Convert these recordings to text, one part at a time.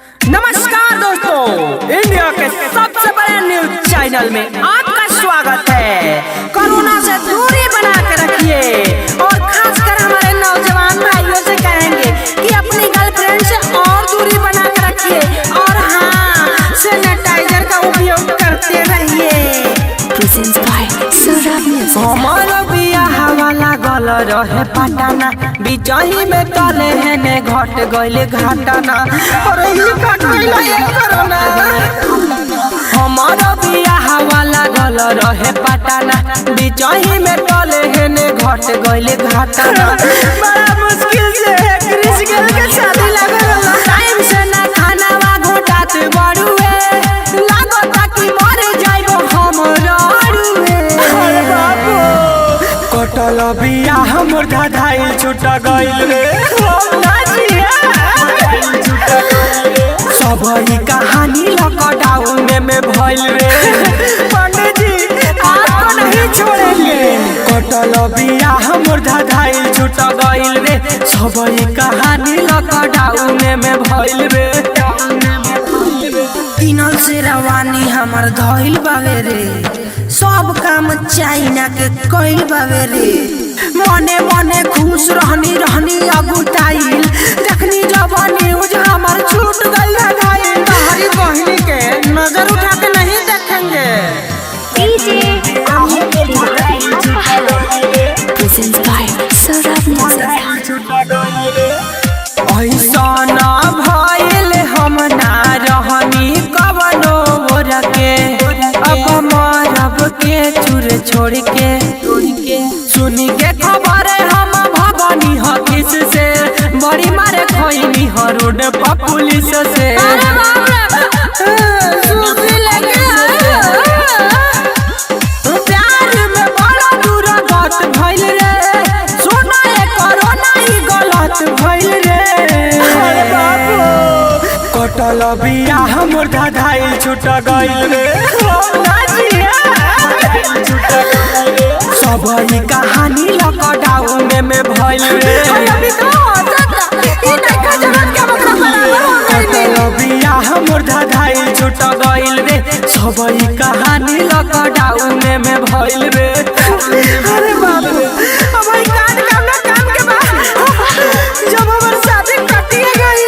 नमस्कार दोस्तों, इंडिया के सबसे बड़े न्यूज चैनल में आपका स्वागत है। कोरोना से दूरी बना के रखिए और खासकर हमारे नौजवान भाइयों से कहेंगे कि अपनी गर्लफ्रेंड से और दूरी बना के रखिए और हाँ, सैनिटाइजर का उपयोग करते रहिए। हमारा बियाह वाला गल रहे पटाना, बिचाही में तले है ने घट गइले घाटाना और ये घट गइले ये कोरोना। हमारा बियाह वाला गल रहे पटाना, बिचाही में तले है ने घट गइले घाटाना। बड़ा मुश्किल से क्रिस गर्ल के शादी लागल, टाइम से ना खाना वा घोटात बड़ुए, लागता कि मर जाइबो हमरा रुए। अरे बाबू कटल बियाह मोर धाधाइल छुटा गइल रे, सब ही कहानी लॉकडाउन में भइल रे। पंडित जी आपको नहीं छोड़ेंगे। कटल बियाह मोर धाधाइल छुटा गइल रे, सब ही कहानी लॉकडाउन में भइल रे। किनल से रवानी हमर धइल बावे रे, सब काम चाइना के कइल बावे रे। मने मने खुश रहनी अगुटाइल, देखनी जब न्यूज हमर छूट गइल घायल। हमारी बहनी के नजर उठा के नहीं देखेंगे। ऐसा ना भइल हम ना रहनी कवनो रखे, अब मरब के चूर छोड़ के। सुनी के खबर हम भगनी हकिस से, बड़ी मारे खोइनी ह रोड पर पुलिस से। प्यार में बड़ा दुर्गत भइल रे, सुना ये कोरोना ही गलत भइल रे। अरे बाबू कटल बियाह मोर धाधाइल छुटा गइल रे, सब ही कहानी लॉकडाउन में भइल रे। कटल बियाह मोर धाधाइल छुटा गइल रे, सब ही कहानी लॉकडाउन में भइल रे। अरे बाबू अब ई काम के बाद जब हमर शादी कटिए गई।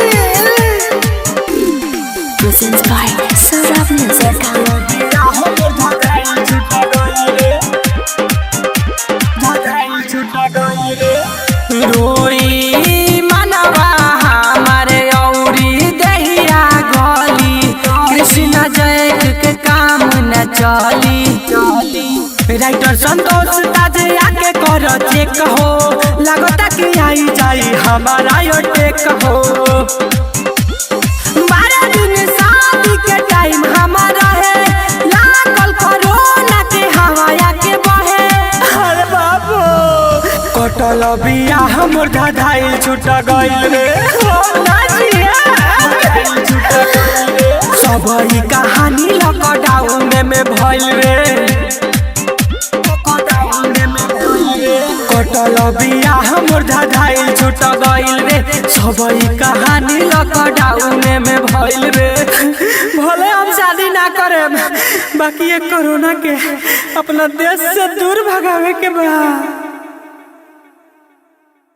रोई मनवा हमारे औरी दहिया गली, कृष्ण जय के काम न चली। राइटर संतोष ताजे आके कर चेक हो, लगता कि आई जाई हमारा यो टेक हो। 12 दिन शादी के टाइम हमारा है, लागल कोरोना के हवाया के बहे। अरे बाबू कटल बियाह मोर धाधाइल छुटा गइल रे, सब ही कहानी लॉकडाउन में भइल रे। कटल बियाह मोर धाधाइल छुटा गइल रे, सब ही कहानी लॉकडाउन में भइल रे। भले हम शादी ना करे, बाकी ये कोरोना के अपना देश से दूर भगावे के बा।